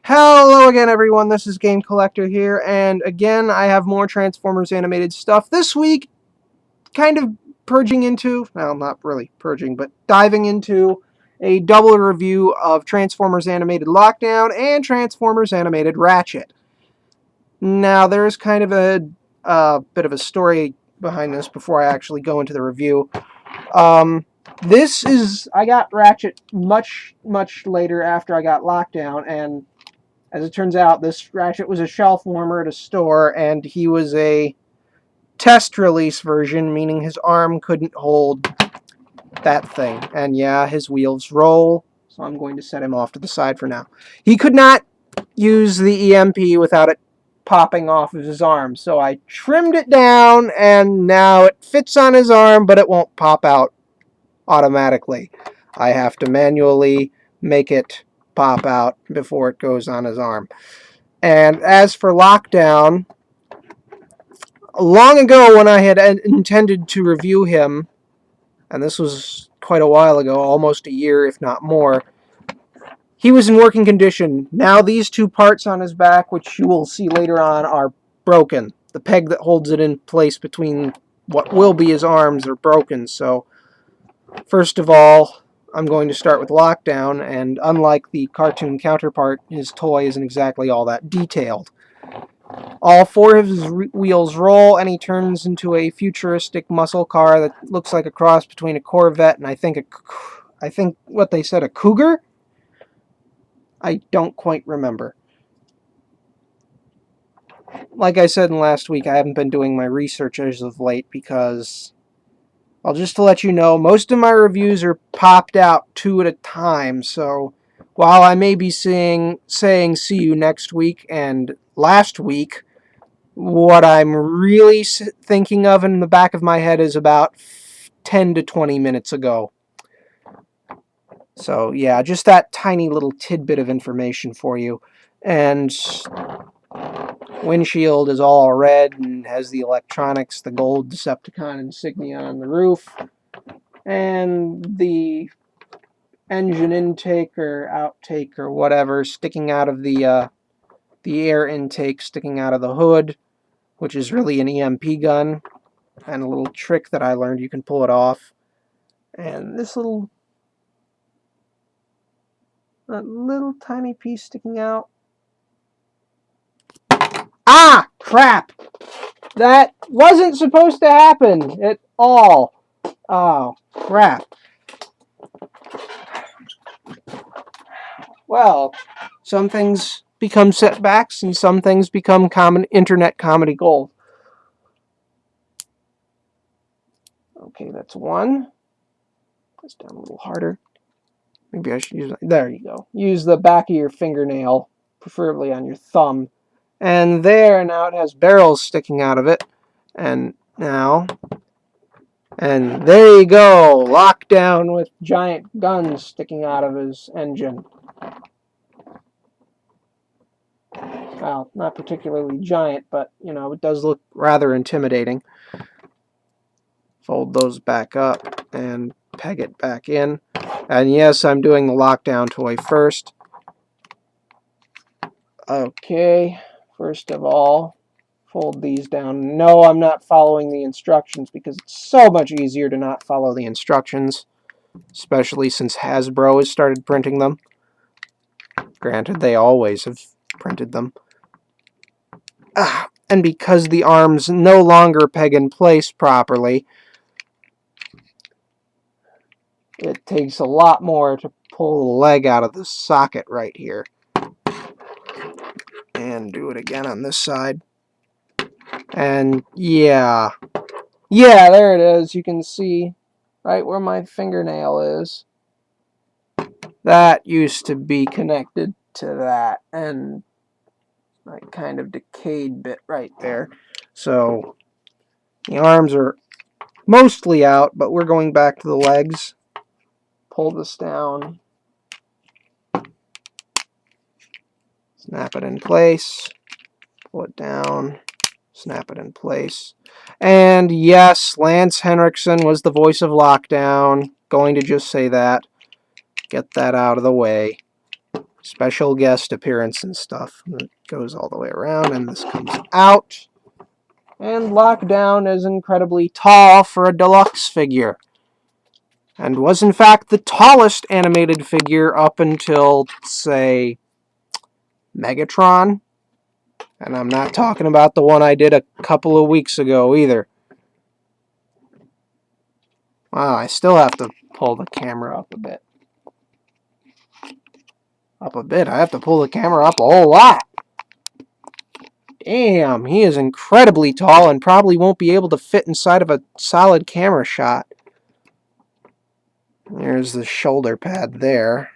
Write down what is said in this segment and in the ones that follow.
Hello again, everyone. This is Game Collector here, and again, I have more Transformers animated stuff. This week, kind of purging into, well, not really purging, but diving into a double review of Transformers Animated Lockdown and Transformers Animated Ratchet. Now, there's kind of a bit of a story behind this before I actually go into the review. I got Ratchet much later after I got Lockdown, and as it turns out, this Ratchet was a shelf warmer at a store, and he was a test release version, meaning his arm couldn't hold that thing. And yeah, his wheels roll, so I'm going to set him off to the side for now. He could not use the EMP without it popping off of his arm, so I trimmed it down, and now it fits on his arm, but it won't pop out automatically. I have to manually make it pop out before it goes on his arm. And as for Lockdown, long ago when I had intended to review him, and this was quite a while ago, almost a year if not more, he was in working condition. Now these two parts on his back, which you will see later on, are broken. The peg that holds it in place between what will be his arms are broken. So first of all, I'm going to start with Lockdown, and unlike the cartoon counterpart, his toy isn't exactly all that detailed. All four of his wheels roll, and he turns into a futuristic muscle car that looks like a cross between a Corvette and I think what they said, a Cougar? I don't quite remember. Like I said in last week, I haven't been doing my research as of late because, well, just to let you know, most of my reviews are popped out 2 at a time, so while I may be saying see you next week and last week, what I'm really thinking of in the back of my head is about 10 to 20 minutes ago. So yeah, just that tiny little tidbit of information for you. And windshield is all red and has the electronics, the gold Decepticon insignia on the roof, and the engine intake or outtake or whatever sticking out of the air intake sticking out of the hood, which is really an EMP gun, and a little trick that I learned, you can pull it off. And this little tiny piece sticking out. Ah, crap! That wasn't supposed to happen at all. Oh, crap. Well, some things become setbacks and some things become common internet comedy gold. Okay, that's one. Press down a little harder. Maybe I should use... There you go. Use the back of your fingernail, preferably on your thumb. And there, now it has barrels sticking out of it. And now... And there you go! Lockdown with giant guns sticking out of his engine. Well, not particularly giant, but, you know, it does look rather intimidating. Fold those back up and peg it back in. And yes, I'm doing the Lockdown toy first. Okay, first of all, fold these down. No, I'm not following the instructions because it's so much easier to not follow the instructions, especially since Hasbro has started printing them. Granted, they always have printed them. And because the arms no longer peg in place properly, it takes a lot more to pull the leg out of the socket right here. And do it again on this side. And yeah. Yeah, there it is. You can see right where my fingernail is. That used to be connected to that. And that kind of decayed bit right there. So the arms are mostly out, but we're going back to the legs. Pull this down. Snap it in place. Pull it down. Snap it in place. And yes, Lance Henriksen was the voice of Lockdown. Going to just say that. Get that out of the way. special guest appearance and stuff. It goes all the way around, and this comes out. And Lockdown is incredibly tall for a deluxe figure, and was in fact the tallest animated figure up until, say, Megatron. And I'm not talking about the one I did a couple of weeks ago either. Wow, I still have to pull the camera up a bit. Up a bit? I have to pull the camera up a whole lot. Damn, he is incredibly tall and probably won't be able to fit inside of a solid camera shot. There's the shoulder pad there.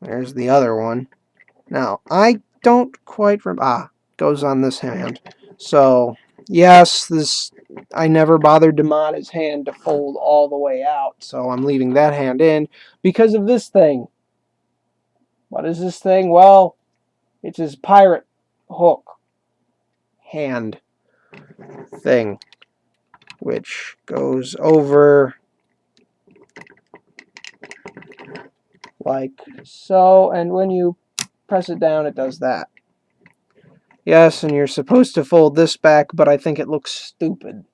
There's the other one. Now, I don't quite remember. Goes on this hand. So, yes, I never bothered to mod his hand to fold all the way out, so I'm leaving that hand in because of this thing. What is this thing? Well, it's his pirate hook hand thing, which goes over like so, and when you press it down, it does that. Yes, and you're supposed to fold this back, but I think it looks stupid.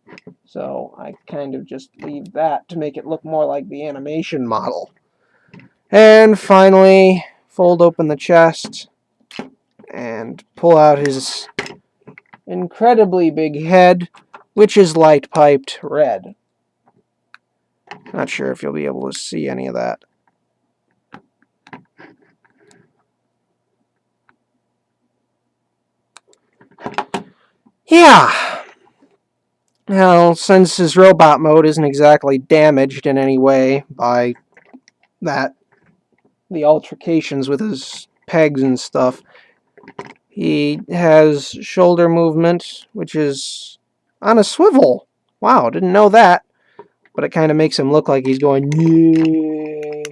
So I kind of just leave that to make it look more like the animation model. And finally, fold open the chest and pull out his incredibly big head, which is light piped red. Not sure if you'll be able to see any of that. Yeah. Now, since his robot mode isn't exactly damaged in any way by the altercations with his pegs and stuff, he has shoulder movement, which is on a swivel. Wow, didn't know that. But it kind of makes him look like he's going, yeah,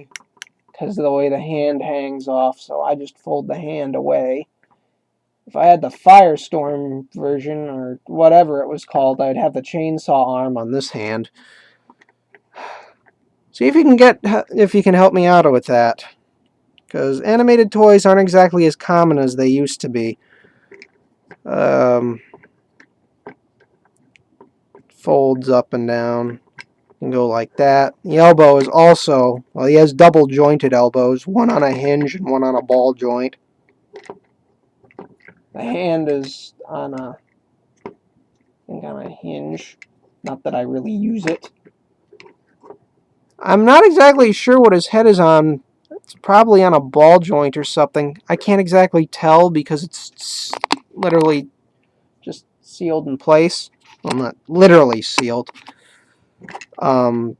because of the way the hand hangs off, so I just fold the hand away. If I had the Firestorm version, or whatever it was called, I'd have the chainsaw arm on this hand. See if you can help me out with that. Because animated toys aren't exactly as common as they used to be. Folds up and down. And go like that. The elbow is also, well, he has double jointed elbows, one on a hinge and one on a ball joint. The hand is on a hinge. Not that I really use it. I'm not exactly sure what his head is on. It's probably on a ball joint or something. I can't exactly tell because it's literally just sealed in place. Well, not literally sealed. The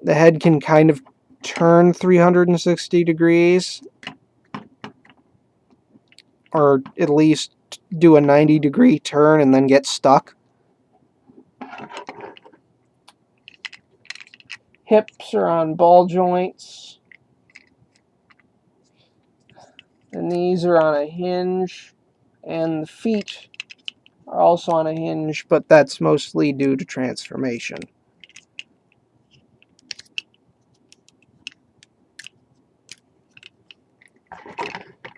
head can kind of turn 360 degrees, or at least do a 90-degree turn and then get stuck. Hips are on ball joints. The knees are on a hinge, and the feet are also on a hinge, but that's mostly due to transformation.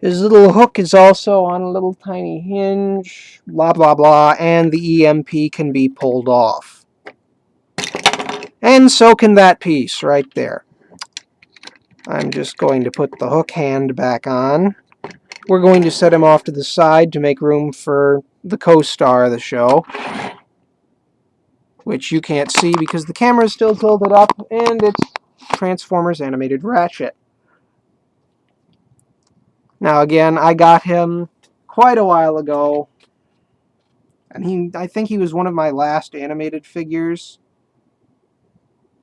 His little hook is also on a little tiny hinge, blah blah blah, and the EMP can be pulled off. And so can that piece right there. I'm just going to put the hook hand back on. We're going to set him off to the side to make room for the co-star of the show, which you can't see because the camera is still tilted up, and it's Transformers Animated Ratchet. Now again, I got him quite a while ago, and I think he was one of my last animated figures.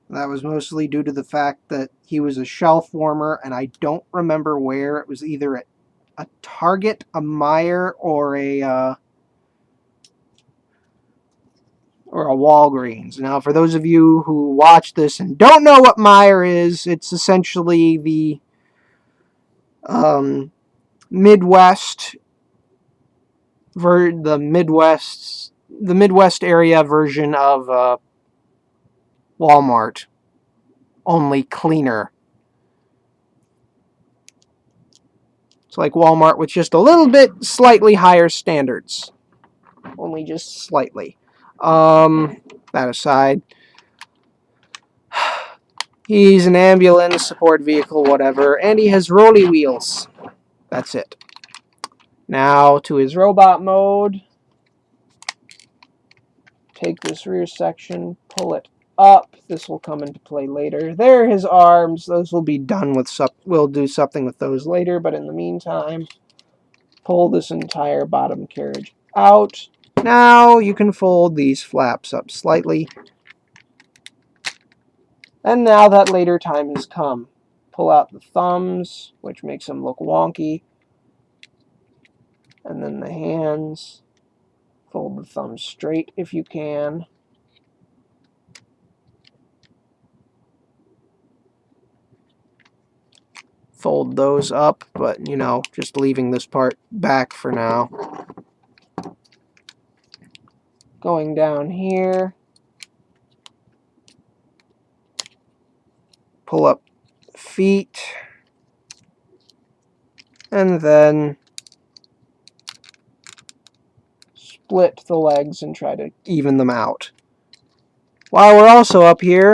That was mostly due to the fact that he was a shelf warmer, and I don't remember where. It was either at a Target, a Meijer, or a Walgreens. Now, for those of you who watch this and don't know what Meijer is, it's essentially the Midwest area version of Walmart, only cleaner. It's like Walmart with just a little bit slightly higher standards. Only just slightly. That aside, he's an ambulance, support vehicle, whatever, and he has rolly wheels. That's it. Now to his robot mode. Take this rear section, pull it up. This will come into play later. There are his arms. Those will be done with we'll do something with those later, but in the meantime, pull this entire bottom carriage out. Now you can fold these flaps up slightly. And now that later time has come. Pull out the thumbs, which makes them look wonky. And then the hands. Fold the thumbs straight if you can. Fold those up, but, you know, just leaving this part back for now. Going down here. Pull up feet. And then split the legs and try to even them out. While we're also up here,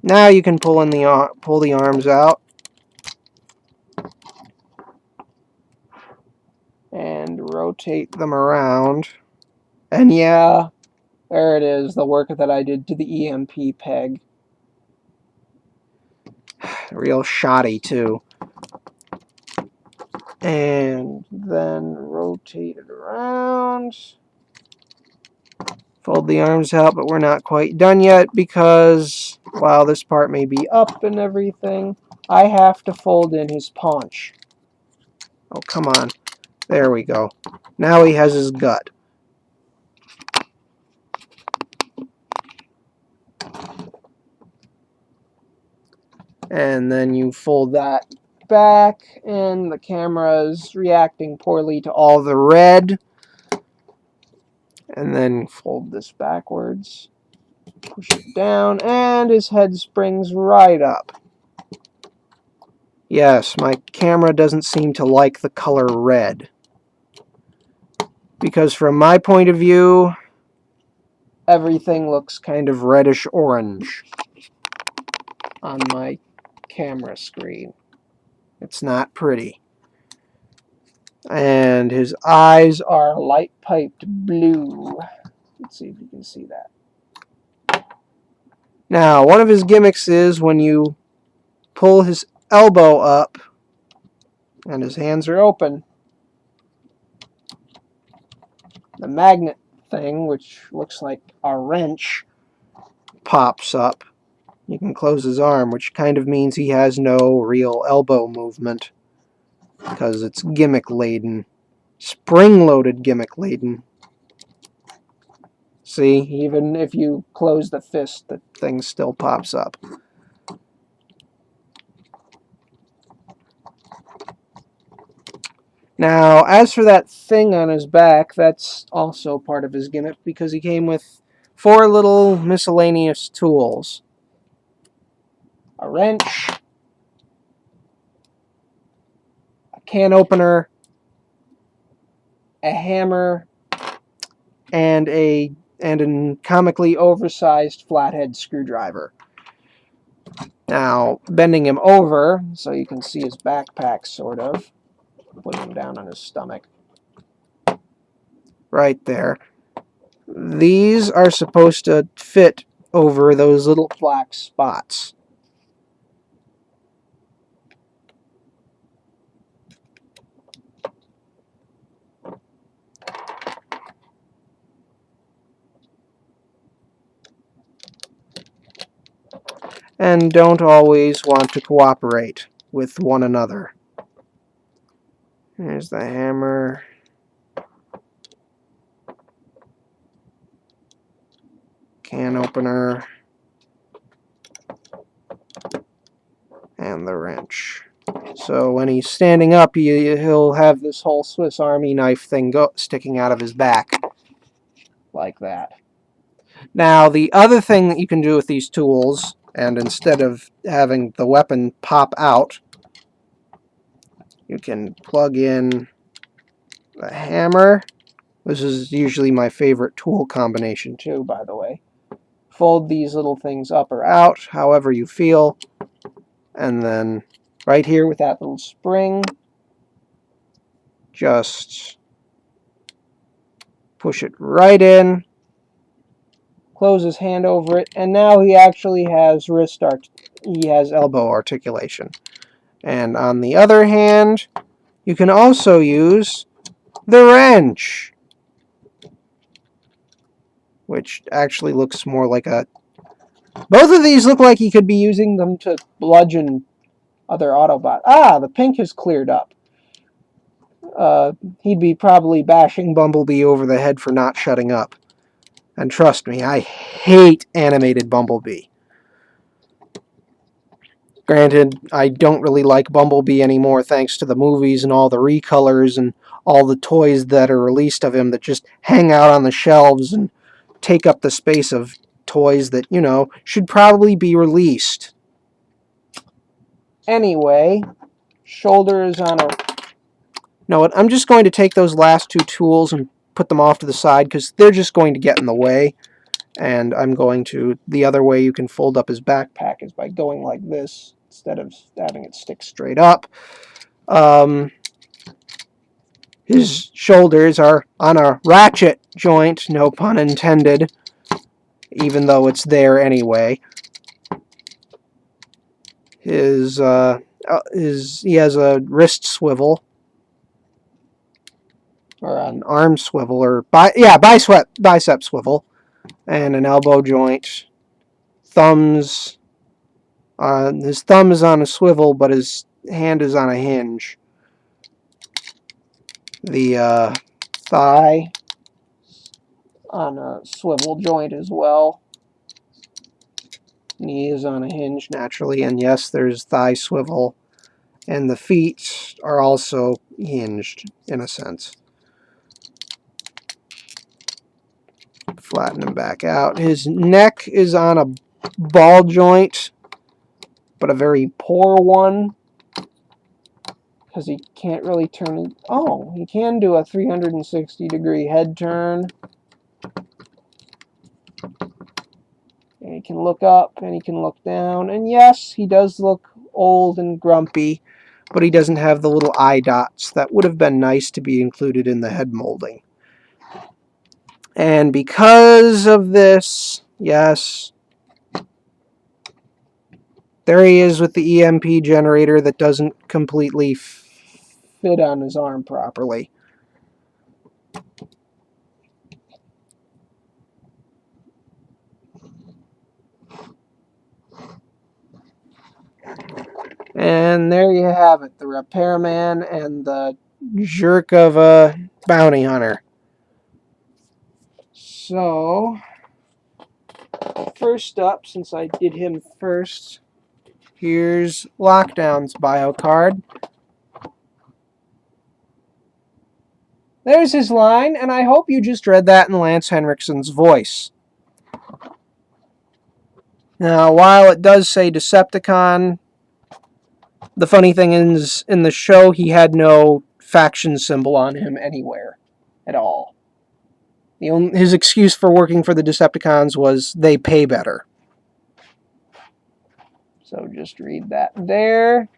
now you can pull the arms out. And rotate them around. And yeah, there it is, the work that I did to the EMP peg. Real shoddy, too. And then rotate it around. Fold the arms out, but we're not quite done yet because while this part may be up and everything, I have to fold in his paunch. Oh, come on. There we go. Now he has his gut. And then you fold that back, and the camera is reacting poorly to all the red. And then fold this backwards. Push it down, and his head springs right up. Yes, my camera doesn't seem to like the color red. Because from my point of view, everything looks kind of reddish orange on my camera screen. It's not pretty. And his eyes are light piped blue. Let's see if you can see that. Now, one of his gimmicks is when you pull his elbow up and his hands are open, the magnet thing, which looks like a wrench, pops up. You can close his arm, which kind of means he has no real elbow movement because it's gimmick-laden. Spring-loaded gimmick-laden. See, even if you close the fist, the thing still pops up. Now, as for that thing on his back, that's also part of his gimmick because he came with 4 little miscellaneous tools. A wrench, a can opener, a hammer, and a comically oversized flathead screwdriver. Now, bending him over so you can see his backpack, sort of. Putting him down on his stomach. Right there. These are supposed to fit over those little black spots. And don't always want to cooperate with one another. Here's the hammer. Can opener. And the wrench. So when he's standing up, he'll have this whole Swiss Army knife thing sticking out of his back. Like that. Now, the other thing that you can do with these tools, and instead of having the weapon pop out, You can plug in the hammer. This is usually my favorite tool combination too, by the way. Fold these little things up or out, however you feel. And then right here with that little spring, just push it right in, close his hand over it, and now he actually has he has elbow articulation. And on the other hand, you can also use the wrench, which actually looks more like a... Both of these look like he could be using them to bludgeon other Autobots. Ah, the pink has cleared up. He'd be probably bashing Bumblebee over the head for not shutting up. And trust me, I hate animated Bumblebee. Granted, I don't really like Bumblebee anymore thanks to the movies and all the recolors and all the toys that are released of him that just hang out on the shelves and take up the space of toys that, you know, should probably be released. Anyway, shoulder is on a... No, I'm just going to take those last two tools and put them off to the side because they're just going to get in the way. And I'm going to... The other way you can fold up his backpack is by going like this instead of having it stick straight up. His shoulders are on a ratchet joint, no pun intended, even though it's there anyway. He has a wrist swivel, or an arm swivel, or bicep swivel, and an elbow joint. Thumbs. His thumb is on a swivel, but his hand is on a hinge. The thigh on a swivel joint as well. Knee is on a hinge naturally, and yes, there's thigh swivel. And the feet are also hinged in a sense. Flatten him back out. His neck is on a ball joint, but a very poor one, because he can't really turn it. Oh, he can do a 360-degree head turn. And he can look up and he can look down. And yes, he does look old and grumpy, but he doesn't have the little eye dots that would have been nice to be included in the head molding. And because of this, yes, there he is with the EMP generator that doesn't completely fit on his arm properly. And there you have it, the repairman and the jerk of a bounty hunter. So, first up, since I did him first, here's Lockdown's bio card. There's his line, and I hope you just read that in Lance Henriksen's voice. Now, while it does say Decepticon, the funny thing is, in the show, he had no faction symbol on him anywhere at all. His excuse for working for the Decepticons was they pay better. So just read that there.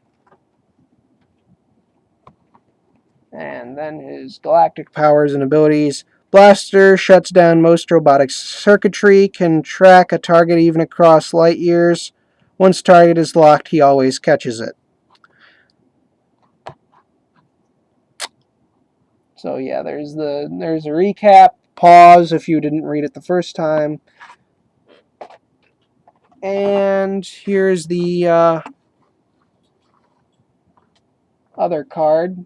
And then his galactic powers and abilities. Blaster shuts down most robotic circuitry, can track a target even across light years. Once target is locked, he always catches it. So yeah, there's a recap. Pause if you didn't read it the first time. And here's the other card.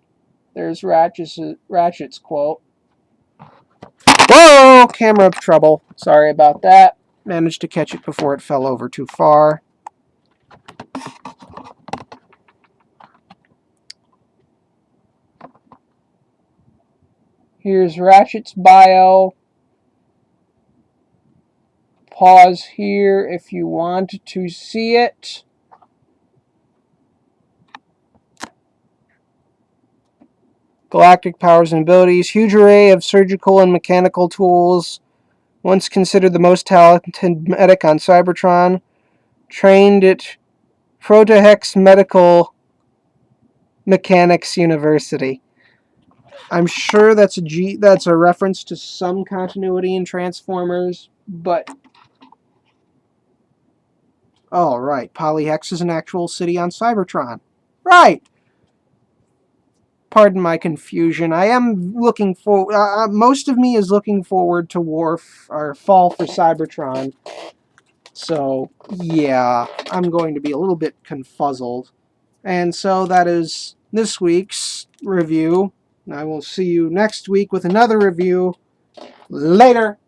There's Ratchet's quote. Whoa! Camera trouble. Sorry about that. Managed to catch it before it fell over too far. Here's Ratchet's bio. Pause here if you want to see it. galactic powers and abilities. Huge array of surgical and mechanical tools. Once considered the most talented medic on Cybertron. Trained at Protohex Medical Mechanics University. I'm sure that's a reference to some continuity in Transformers, but oh right, Polyhex is an actual city on Cybertron. Right. Pardon my confusion. I am looking for. Most of me is looking forward to Fall for Cybertron. So yeah, I'm going to be a little bit confuzzled. And so that is this week's review. I will see you next week with another review. Later.